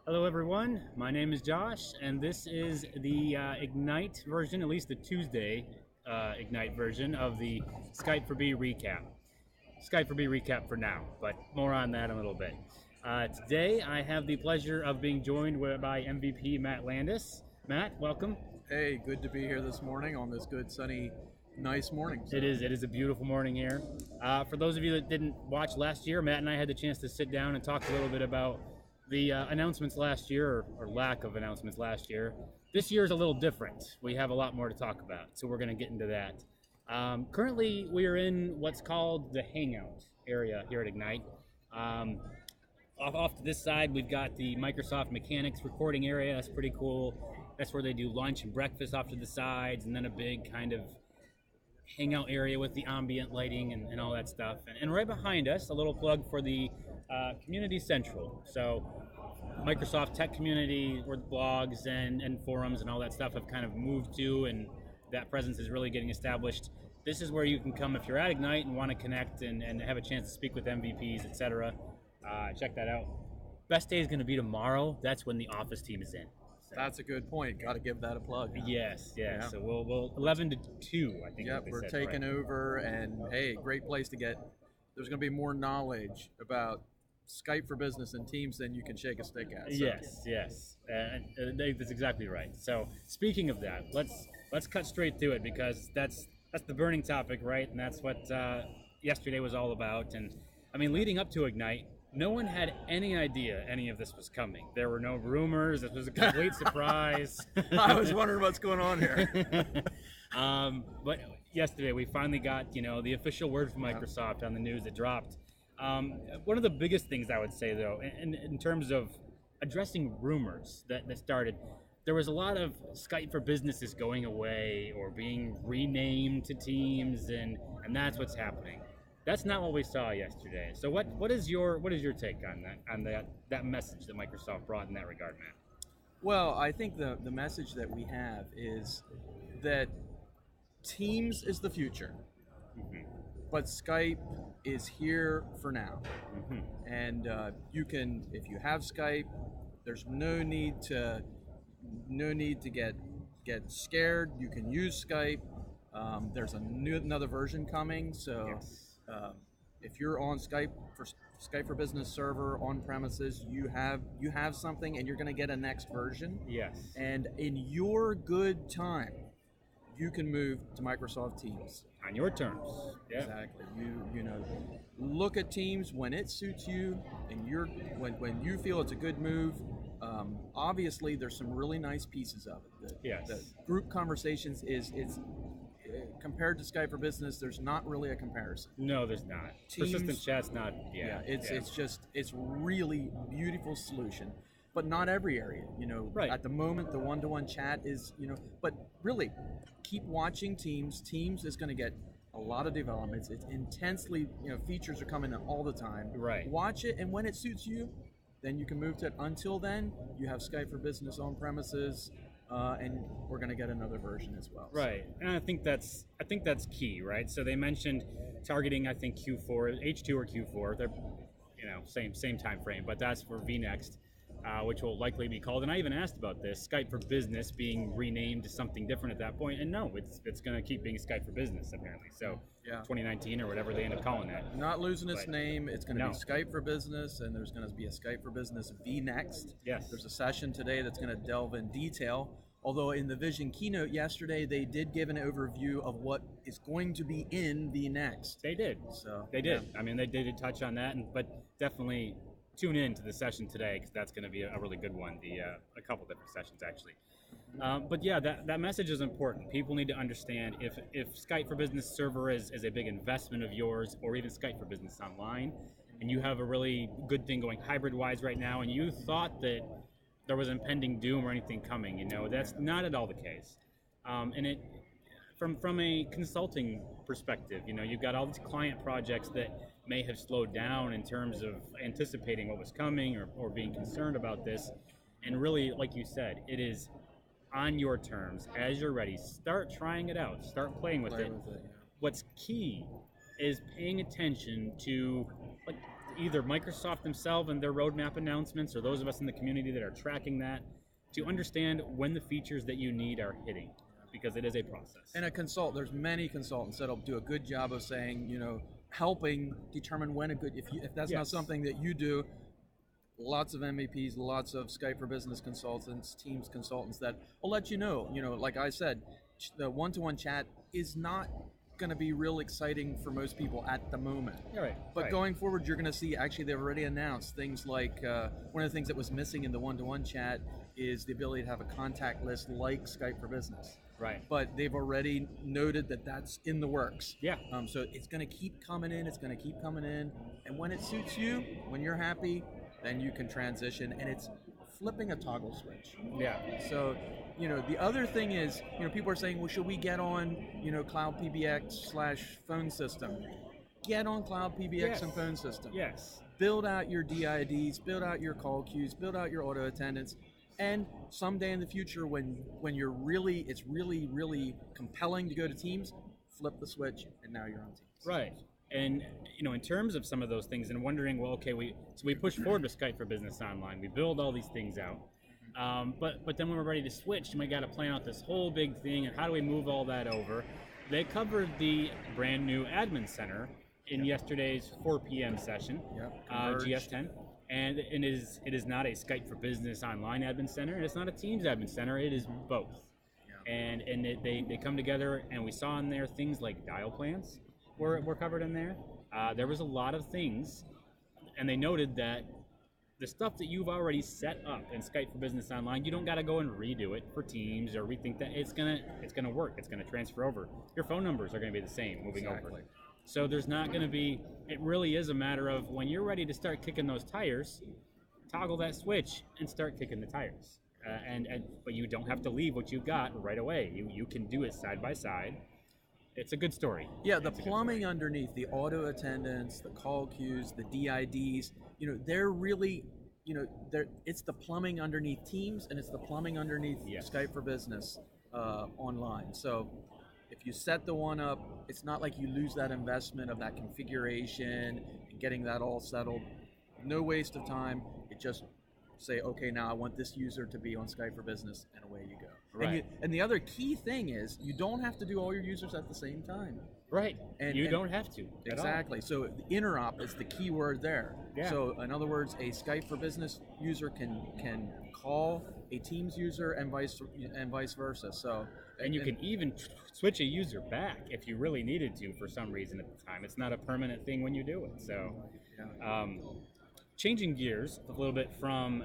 Hello, everyone. My name is Josh, and this is the Ignite version, at least the Tuesday Ignite version of the Skype for B recap. Skype for B recap for now, but more on that in a little bit. Today, I have the pleasure of being joined by MVP Matt Landis. Matt, welcome. Hey, good to be here this morning on this good, sunny, nice morning. It is a beautiful morning here. For those of you that didn't watch last year, Matt and I had the chance to sit down and talk a little bit about the announcements last year, or lack of announcements last year. This year is a little different. We have a lot more to talk about, so we're going to get into that. Currently, we are in what's called the Hangout area here at Ignite. Off to this side, we've got the Microsoft Mechanics recording area. That's pretty cool. That's where they do lunch and breakfast off to the sides, and then a big kind of hangout area with the ambient lighting and all that stuff. And right behind us, a little plug for the Community Central. So Microsoft tech community, where the blogs and forums and all that stuff have kind of moved to, and that presence is really getting established. This is where you can come if you're at Ignite and want to connect and have a chance to speak with MVPs, etc. Check that out. Best day is going to be tomorrow. That's when the office team is in. So. That's a good point. Got to give that a plug. Huh? Yes. Yeah. So we'll 11 to 2, I think. Yep, we're taking over, and hey, great place to get. There's going to be more knowledge about Skype for Business and Teams than you can shake a stick at. So. Yes. That's exactly right. So speaking of that, let's cut straight to it, because that's the burning topic, right? And that's what yesterday was all about. And I mean, leading up to Ignite, no one had any idea any of this was coming. There were no rumors. This was a complete surprise. I was wondering what's going on here. But yesterday we finally got, the official word from Microsoft on the news that dropped. One of the biggest things I would say, though, in terms of addressing rumors that started, there was a lot of Skype for Businesses going away or being renamed to Teams, and that's what's happening. That's not what we saw yesterday. So what is your take on that message that Microsoft brought in that regard, Matt? Well, I think the message that we have is that Teams is the future, but Skype is here for now. And you can, if you have Skype, there's no need to get scared. You can use Skype. There's another version coming, so. Yes. If you're on Skype for Business server on premises, you have something, and you're going to get a next version. Yes. And in your good time, you can move to Microsoft Teams on your terms. Yeah. Exactly. You look at Teams when it suits you, and when you feel it's a good move. Obviously, there's some really nice pieces of it. The group conversations is compared to Skype for Business, there's not really a comparison. No, there's not. Teams, persistent chat's not. It's really beautiful solution, but not every area. Right. At the moment, the one-to-one chat is, but really, keep watching Teams. Teams is going to get a lot of developments. It's intensely, features are coming in all the time. Right. Watch it, and when it suits you, then you can move to it. Until then, you have Skype for Business on premises. And we're going to get another version as well. Right, and I think that's key, right? So they mentioned targeting, I think Q4, H2 or Q4. They're, same time frame, but that's for vNext, which will likely be called. And I even asked about this, Skype for Business being renamed to something different at that point, and no, it's going to keep being Skype for Business apparently. So 2019 or whatever they end up calling that. Not losing its name. It's going to be Skype for Business, and there's going to be a Skype for Business vNext. Yes. There's a session today that's going to delve in detail. Although in the Vision keynote yesterday, they did give an overview of what is going to be in vNext. They did. They did. Yeah. I mean, they did touch on that, but definitely tune in to the session today, because that's going to be a really good one. A couple different sessions actually. But yeah, that message is important. People need to understand if Skype for Business server is a big investment of yours, or even Skype for Business Online, and you have a really good thing going hybrid-wise right now, and you thought that there was impending doom or anything coming, that's not at all the case. And it, from a consulting perspective, you've got all these client projects that may have slowed down in terms of anticipating what was coming or being concerned about this. And really, like you said, it is on your terms, as you're ready. Start trying it out. Start playing with it. What's key is paying attention to, either Microsoft themselves and their roadmap announcements, or those of us in the community that are tracking that, to understand when the features that you need are hitting, because it is a process. And there's many consultants that'll do a good job of saying, helping determine when if that's not something that you do. Lots of MVPs, lots of Skype for Business consultants, Teams consultants that will let you know. Like I said, the one-to-one chat is not going to be real exciting for most people at the moment. But going forward, you're going to see, actually, they've already announced things like, one of the things that was missing in the one-to-one chat is the ability to have a contact list like Skype for Business. But they've already noted that that's in the works. So it's going to keep coming in, and when it suits you, when you're happy, then you can transition, and it's flipping a toggle switch. So, the other thing is, people are saying, well, should we get on, Cloud PBX/phone system? Get on Cloud PBX and phone system. Build out your DIDs, build out your call queues, build out your auto attendants, and someday in the future, when it's really compelling to go to Teams, flip the switch, and now you're on Teams. And in terms of some of those things, and wondering, well, okay, we push forward with Skype for Business Online. We build all these things out, but then when we're ready to switch, we got to plan out this whole big thing, and how do we move all that over? They covered the brand new Admin Center in yesterday's 4 p.m. session, GS10, and it is not a Skype for Business Online Admin Center, and it's not a Teams Admin Center. It is both, and they come together, and we saw in there things like dial plans were covered in there. There was a lot of things, and they noted that the stuff that you've already set up in Skype for Business Online, you don't got to go and redo it for Teams or rethink that. It's gonna work. It's gonna transfer over. Your phone numbers are gonna be the same moving over. So there's not gonna be. It really is a matter of when you're ready to start kicking those tires, toggle that switch and start kicking the tires. But you don't have to leave what you've got right away. You can do it side by side. It's a good story. The plumbing underneath, the auto attendants, the call queues, the DIDs, they're really, it's the plumbing underneath Teams, and it's the plumbing underneath Skype for Business online. So if you set the one up, it's not like you lose that investment of that configuration and getting that all settled. No waste of time. It just say, okay, now I want this user to be on Skype for Business, and away you go. And the other key thing is you don't have to do all your users at the same time. And you don't have to. Exactly. So the interop is the key word there. So in other words, a Skype for Business user can call a Teams user and vice versa. So and you can even switch a user back if you really needed to for some reason at the time. It's not a permanent thing when you do it. So changing gears a little bit from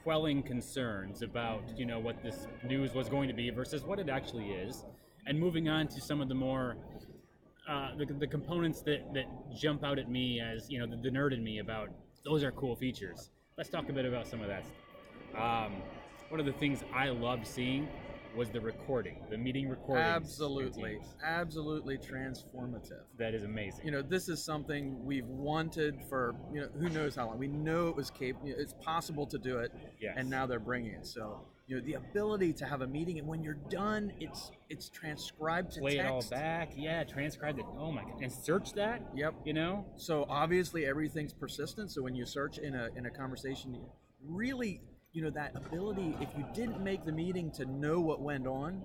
quelling concerns about what this news was going to be versus what it actually is, and moving on to some of the more the components that jump out at me as the nerd in me about those are cool features. Let's talk a bit about some of that stuff. One of the things I loved seeing was the meeting recording. Absolutely transformative. That is amazing. This is something we've wanted for who knows how long. We know it was capable. It's possible to do it, and now they're bringing it. So the ability to have a meeting, and when you're done, it's transcribed to play text. It all back. Transcribe it. Oh my god, and search that. So obviously everything's persistent. So when you search in a conversation, really. That ability, if you didn't make the meeting, to know what went on.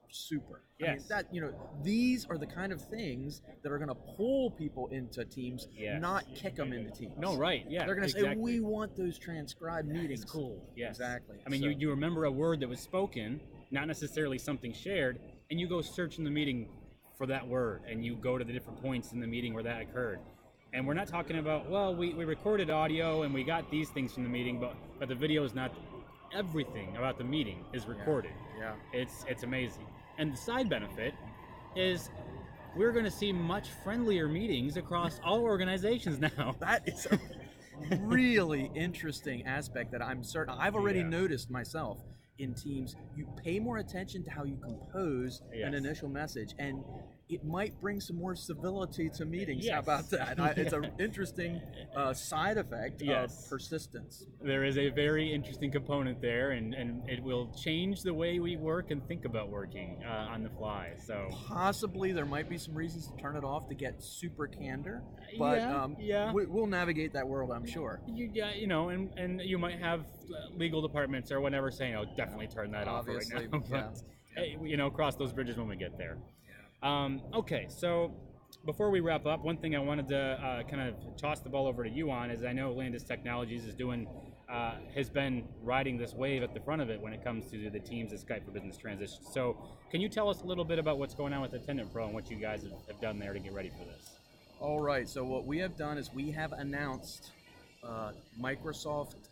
Super. I mean, these are the kind of things that are going to pull people into Teams, not kick them into Teams. They're going to say, we want those transcribed meetings. It's cool. Exactly. I mean, you remember a word that was spoken, not necessarily something shared, and you go search in the meeting for that word, and you go to the different points in the meeting where that occurred. And we're not talking about, well, we recorded audio and we got these things from the meeting, but the video is not. Everything about the meeting is recorded. It's amazing. And the side benefit is we're going to see much friendlier meetings across all organizations now. That is a really interesting aspect that I'm certain I've already noticed myself in Teams. You pay more attention to how you compose an initial message, and it might bring some more civility to meetings. Yes. How about that? It's an interesting side effect of persistence. There is a very interesting component there, and it will change the way we work and think about working on the fly. So possibly there might be some reasons to turn it off to get super candor, but we'll navigate that world, I'm sure. You know, and you might have legal departments or whatever saying, "Oh, definitely turn that Obviously, off right now." But hey, you know, cross those bridges when we get there. Okay, so before we wrap up, one thing I wanted to kind of toss the ball over to you on is I know Landis Technologies is has been riding this wave at the front of it when it comes to the Teams and Skype for Business transition. So can you tell us a little bit about what's going on with Attendant Pro and what you guys have done there to get ready for this? All right, so what we have done is we have announced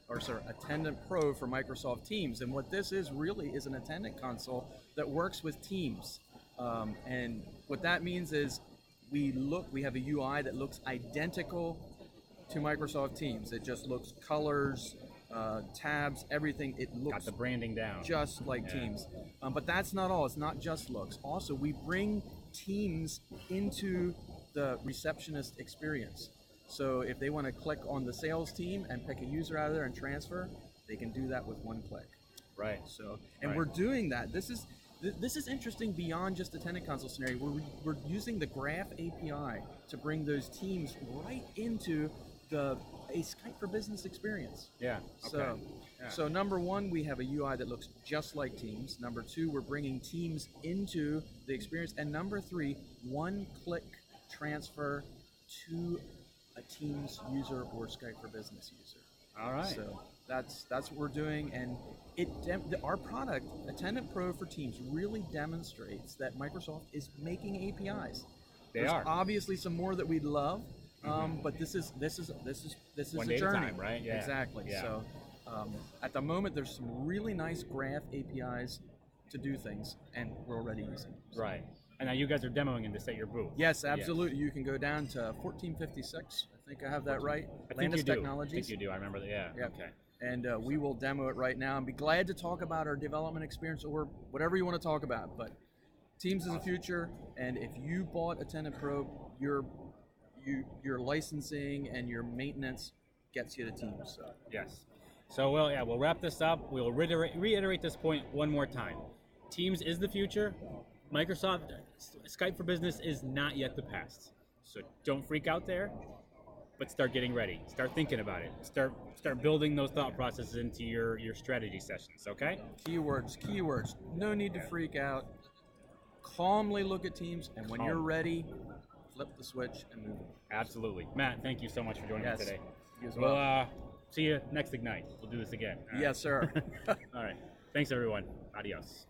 Attendant Pro for Microsoft Teams, and what this is really is an attendant console that works with Teams. And what that means is we have a UI that looks identical to Microsoft Teams. It just looks colors, tabs, everything. It looks got the branding down, just like Teams. But that's not all. It's not just looks. Also, we bring Teams into the receptionist experience. So if they want to click on the sales team and pick a user out of there and transfer, they can do that with one click. Right. So, and we're doing that. This is interesting beyond just the Attendant Console scenario. We're using the Graph API to bring those teams right into a Skype for Business experience. Yeah. Okay. So number one, we have a UI that looks just like Teams. Number two, we're bringing Teams into the experience. And number three, one-click transfer to a Teams user or Skype for Business user. All right. So that's what we're doing, and our product, Attendant Pro for Teams, really demonstrates that Microsoft is making APIs. There's obviously some more that we'd love, but this is one a day journey, at a time, right? Yeah. Exactly. Yeah. So at the moment, there's some really nice Graph APIs to do things, and we're already using them. So. Right. And now you guys are demoing this at your booth. Yes, absolutely. Yes. You can go down to 1456. I think I have that right. Landis Technologies. I think you do. I remember that. Yeah. Yep. Okay. And we will demo it right now and be glad to talk about our development experience or whatever you want to talk about. But Teams is the future, and if you bought Attendant Pro, your licensing and your maintenance gets you to Teams. So. Yes. So we'll wrap this up. We'll reiterate this point one more time. Teams is the future. Microsoft Skype for Business is not yet the past. So don't freak out there, but start getting ready. Start thinking about it. Start building those thought processes into your strategy sessions, okay? Keywords. No need to freak out. Calmly look at Teams, and when you're ready, flip the switch and move on. Absolutely. Matt, thank you so much for joining me today. You as well. We'll see you next Ignite. We'll do this again. Yes, sir. All right. Thanks, everyone. Adios.